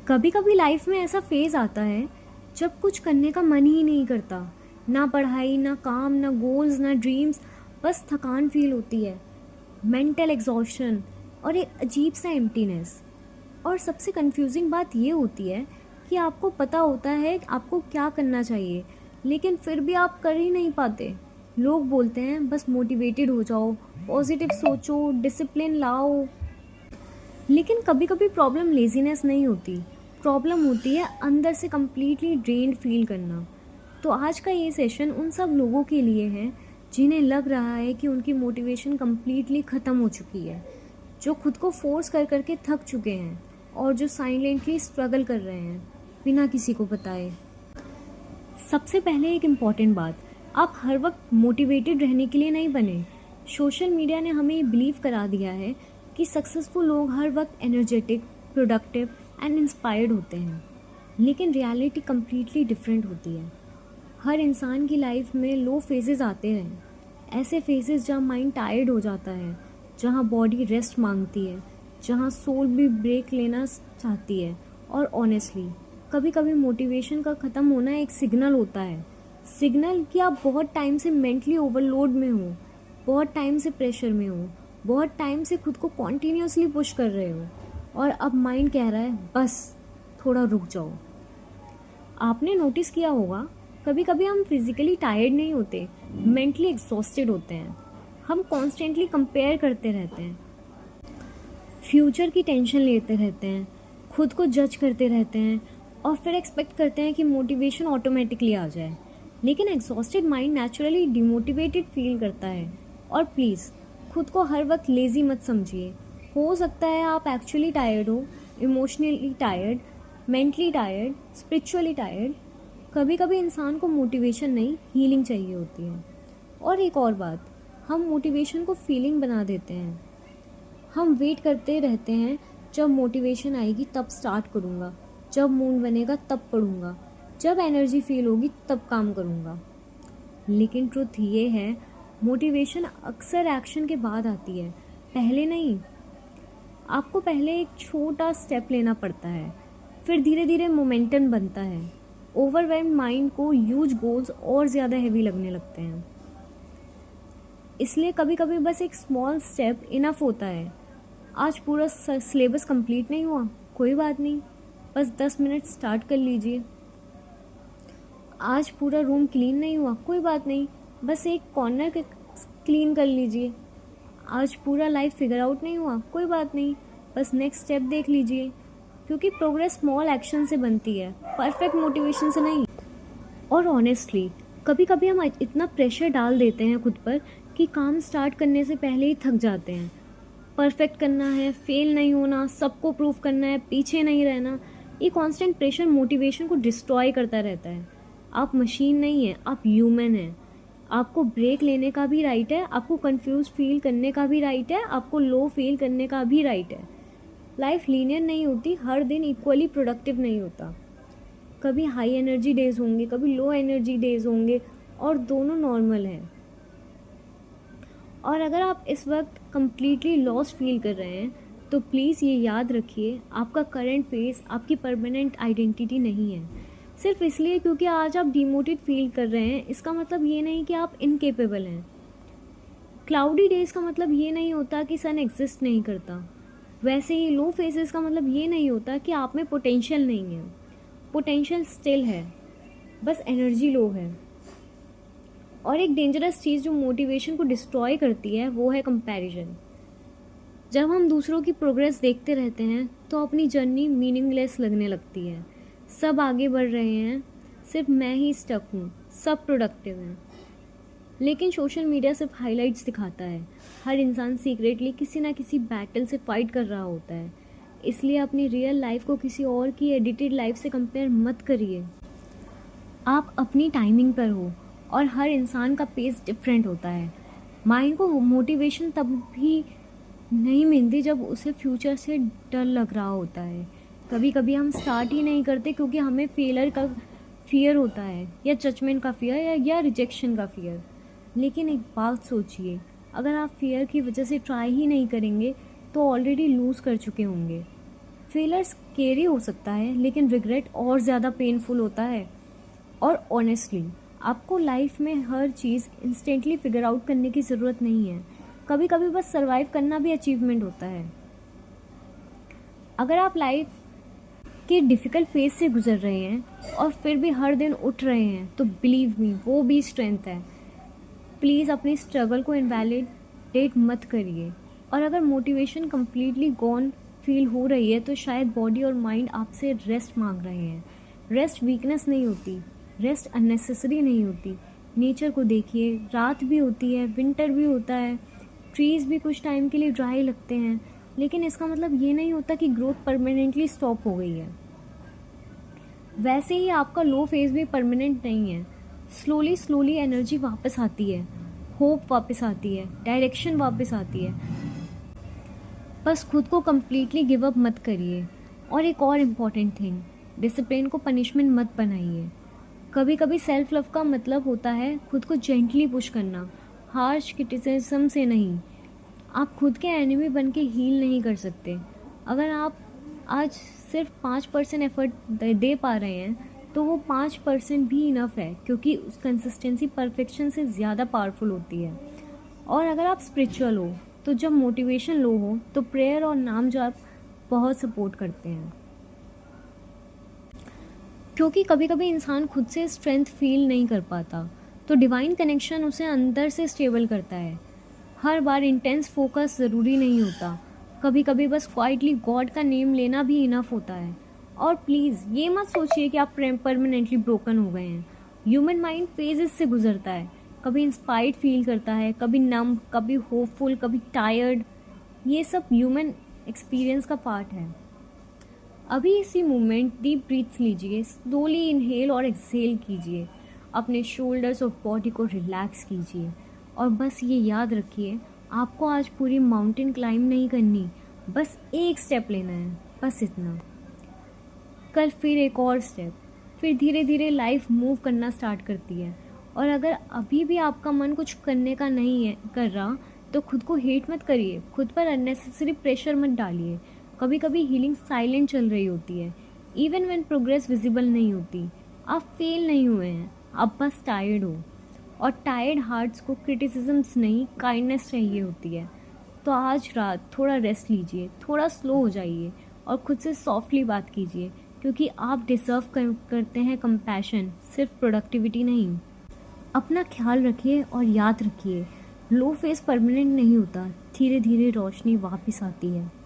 कभी कभी लाइफ में ऐसा फेज़ आता है जब कुछ करने का मन ही नहीं करता। ना पढ़ाई, ना काम, ना गोल्स, ना ड्रीम्स। बस थकान फील होती है, मेंटल एग्जॉशन और एक अजीब सा एम्प्टीनेस। और सबसे कंफ्यूजिंग बात ये होती है कि आपको पता होता है कि आपको क्या करना चाहिए, लेकिन फिर भी आप कर ही नहीं पाते। लोग बोलते हैं बस मोटिवेटेड हो जाओ, पॉजिटिव सोचो, डिसिप्लिन लाओ। लेकिन कभी कभी प्रॉब्लम लेजीनेस नहीं होती, प्रॉब्लम होती है अंदर से कम्प्लीटली ड्रेन्ड फील करना। तो आज का ये सेशन उन सब लोगों के लिए है जिन्हें लग रहा है कि उनकी मोटिवेशन कम्प्लीटली ख़त्म हो चुकी है, जो खुद को फोर्स कर करके थक चुके हैं और जो साइलेंटली स्ट्रगल कर रहे हैं बिना किसी को बताए। सबसे पहले एक इम्पॉर्टेंट बात, आप हर वक्त मोटिवेटेड रहने के लिए नहीं बने। सोशल मीडिया ने हमें ये बिलीव करा दिया है कि सक्सेसफुल लोग हर वक्त एनर्जेटिक, प्रोडक्टिव एंड इंस्पायर्ड होते हैं, लेकिन रियलिटी कम्प्लीटली डिफरेंट होती है। हर इंसान की लाइफ में लो फेजेस आते हैं, ऐसे फेजेस जहाँ माइंड टायर्ड हो जाता है, जहाँ बॉडी रेस्ट मांगती है, जहाँ सोल भी ब्रेक लेना चाहती है। और ऑनेस्टली कभी कभी मोटिवेशन का ख़त्म होना एक सिग्नल होता है, सिग्नल कि आप बहुत टाइम से मेंटली ओवरलोड में हो, बहुत टाइम से प्रेशर में हो, बहुत टाइम से खुद को कॉन्टीन्यूसली पुश कर रहे हो और अब माइंड कह रहा है बस थोड़ा रुक जाओ। आपने नोटिस किया होगा कभी कभी हम फिजिकली टायर्ड नहीं होते, मेंटली एग्जॉस्टेड होते हैं। हम कॉन्स्टेंटली कंपेयर करते रहते हैं, फ्यूचर की टेंशन लेते रहते हैं, खुद को जज करते रहते हैं और फिर एक्सपेक्ट करते हैं कि मोटिवेशन ऑटोमेटिकली आ जाए। लेकिन exhausted mind naturally demotivated feel करता है। और प्लीज़ खुद को हर वक्त लेज़ी मत समझिए। हो सकता है आप एक्चुअली टायर्ड हो, emotionally tired, mentally tired, spiritually tired. कभी कभी इंसान को मोटिवेशन नहीं, हीलिंग चाहिए होती है। और एक और बात, हम मोटिवेशन को फीलिंग बना देते हैं। हम वेट करते रहते हैं जब मोटिवेशन आएगी तब स्टार्ट करूँगा, जब मूड बनेगा तब पढ़ूँगा, जब एनर्जी फील होगी तब काम करूँगा। लेकिन ट्रुथ ये है, मोटिवेशन अक्सर एक्शन के बाद आती है, पहले नहीं। आपको पहले एक छोटा स्टेप लेना पड़ता है, फिर धीरे धीरे मोमेंटम बनता है। ओवरवेल्म्ड माइंड को ह्यूज गोल्स और ज़्यादा हैवी लगने लगते हैं। इसलिए कभी कभी बस एक स्मॉल स्टेप इनफ होता है। आज पूरा सिलेबस कंप्लीट नहीं हुआ, कोई बात नहीं, बस 10 मिनट स्टार्ट कर लीजिए। आज पूरा रूम क्लीन नहीं हुआ, कोई बात नहीं, बस एक कॉर्नर क्लीन कर लीजिए। आज पूरा लाइफ फिगर आउट नहीं हुआ, कोई बात नहीं, बस नेक्स्ट स्टेप देख लीजिए। क्योंकि प्रोग्रेस स्मॉल एक्शन से बनती है, परफेक्ट मोटिवेशन से नहीं। और ऑनेस्टली कभी कभी हम इतना प्रेशर डाल देते हैं खुद पर कि काम स्टार्ट करने से पहले ही थक जाते हैं। परफेक्ट करना है, फेल नहीं होना, सबको प्रूव करना है, पीछे नहीं रहना। ये कांस्टेंट प्रेशर मोटिवेशन को डिस्ट्रॉय करता रहता है। आप मशीन नहीं है, आप ह्यूमन हैं। आपको ब्रेक लेने का भी राइट है, आपको कंफ्यूज फील करने का भी राइट है, आपको लो फील करने का भी राइट है। लाइफ लीनियर नहीं होती, हर दिन इक्वली प्रोडक्टिव नहीं होता। कभी हाई एनर्जी डेज होंगे, कभी लो एनर्जी डेज होंगे, और दोनों नॉर्मल हैं। और अगर आप इस वक्त कम्प्लीटली लॉस्ट फील कर रहे हैं तो प्लीज़ ये याद रखिए, आपका करंट फेज आपकी परमानेंट आइडेंटिटी नहीं है। सिर्फ इसलिए क्योंकि आज आप डिमोटिवेट फील कर रहे हैं, इसका मतलब ये नहीं कि आप इनकेपेबल हैं। क्लाउडी डेज का मतलब ये नहीं होता कि सन एग्जिस्ट नहीं करता। वैसे ही लो फेजेस का मतलब ये नहीं होता कि आप में पोटेंशियल नहीं है। पोटेंशियल स्टिल है, बस एनर्जी लो है। और एक डेंजरस चीज़ जो मोटिवेशन को डिस्ट्रॉय करती है वो है कंपैरिजन। जब हम दूसरों की प्रोग्रेस देखते रहते हैं तो अपनी जर्नी मीनिंगलेस लगने लगती है। सब आगे बढ़ रहे हैं, सिर्फ मैं ही स्टक हूँ, सब प्रोडक्टिव हैं। लेकिन सोशल मीडिया सिर्फ हाइलाइट्स दिखाता है। हर इंसान सीक्रेटली किसी ना किसी बैटल से फाइट कर रहा होता है। इसलिए अपनी रियल लाइफ को किसी और की एडिटेड लाइफ से कंपेयर मत करिए। आप अपनी टाइमिंग पर हो और हर इंसान का पेस डिफरेंट होता है। माइंड को मोटिवेशन तब भी नहीं मिलती जब उसे फ्यूचर से डर लग रहा होता है। कभी कभी हम स्टार्ट ही नहीं करते क्योंकि हमें फेलर का फियर होता है, या जजमेंट का फियर, या रिजेक्शन का फियर। लेकिन एक बात सोचिए, अगर आप फियर की वजह से ट्राई ही नहीं करेंगे तो ऑलरेडी लूज़ कर चुके होंगे। फेलियर स्केरी हो सकता है, लेकिन रिग्रेट और ज़्यादा पेनफुल होता है। और ऑनेस्टली आपको लाइफ में हर चीज़ इंस्टेंटली फिगर आउट करने की ज़रूरत नहीं है। कभी कभी बस सर्वाइव करना भी अचीवमेंट होता है। अगर आप लाइफ के डिफ़िकल्ट फेज से गुजर रहे हैं और फिर भी हर दिन उठ रहे हैं, तो बिलीव मी, वो भी स्ट्रेंथ है। प्लीज़ अपनी स्ट्रगल को इनवैलिडेट मत करिए। और अगर मोटिवेशन कम्प्लीटली गॉन फील हो रही है, तो शायद बॉडी और माइंड आपसे रेस्ट मांग रहे हैं। रेस्ट वीकनेस नहीं होती, रेस्ट अननेसेसरी नहीं होती। नेचर को देखिए, रात भी होती है, विंटर भी होता है, ट्रीज़ भी कुछ टाइम के लिए ड्राई लगते हैं, लेकिन इसका मतलब ये नहीं होता कि ग्रोथ परमानेंटली स्टॉप हो गई है। वैसे ही आपका लो फेज भी परमानेंट नहीं है। स्लोली स्लोली एनर्जी वापस आती है, होप वापस आती है, डायरेक्शन वापस आती है। बस खुद को कम्प्लीटली गिव अप मत करिए। और एक और इम्पॉर्टेंट थिंग, डिसिप्लिन को पनिशमेंट मत बनाइए। कभी कभी सेल्फ लव का मतलब होता है खुद को जेंटली पुश करना, हार्श क्रिटिसिज्म से नहीं। आप खुद के एनिमी बन के हील नहीं कर सकते। अगर आप आज सिर्फ 5% एफर्ट दे पा रहे हैं, तो वो 5% भी इनफ है, क्योंकि उस कंसिस्टेंसी परफेक्शन से ज़्यादा पावरफुल होती है। और अगर आप स्पिरिचुअल हो, तो जब मोटिवेशन लो हो, तो प्रेयर और नाम जाप बहुत सपोर्ट करते हैं। क्योंकि कभी कभी इंसान खुद से स्ट्रेंथ फील नहीं कर पाता, तो डिवाइन कनेक्शन उसे अंदर से स्टेबल करता है। हर बार इंटेंस फोकस ज़रूरी नहीं होता, कभी कभी बस क्वाइटली गॉड का नेम लेना भी इनफ होता है। और प्लीज़ ये मत सोचिए कि आप परमानेंटली ब्रोकन हो गए हैं। ह्यूमन माइंड फेजेस से गुजरता है, कभी इंस्पायर्ड फील करता है, कभी नम, कभी होपफुल, कभी टायर्ड। ये सब ह्यूमन एक्सपीरियंस का पार्ट है। अभी इसी मोमेंट डीप ब्रीथ्स लीजिए, स्लोली इनहेल और एक्सहेल कीजिए, अपने शोल्डर्स और बॉडी को रिलैक्स कीजिए। और बस ये याद रखिए, आपको आज पूरी माउंटेन क्लाइंब नहीं करनी, बस एक स्टेप लेना है, बस इतना। कल फिर एक और स्टेप, फिर धीरे धीरे लाइफ मूव करना स्टार्ट करती है। और अगर अभी भी आपका मन कुछ करने का नहीं है कर रहा, तो खुद को हेट मत करिए, खुद पर अननेसेसरी प्रेशर मत डालिए। कभी कभी हीलिंग साइलेंट चल रही होती है, इवन व्हेन प्रोग्रेस विजिबल नहीं होती। आप फेल नहीं हुए हैं, आप बस टायर्ड हो। और टायर्ड हार्ट्स को क्रिटिसिज्म्स नहीं, काइंडनेस चाहिए होती है। तो आज रात थोड़ा रेस्ट लीजिए, थोड़ा स्लो हो जाइए और खुद से सॉफ्टली बात कीजिए, क्योंकि आप डिज़र्व करते हैं कंपैशन, सिर्फ प्रोडक्टिविटी नहीं। अपना ख्याल रखिए और याद रखिए, लो फेस परमानेंट नहीं होता, धीरे धीरे रोशनी वापस आती है।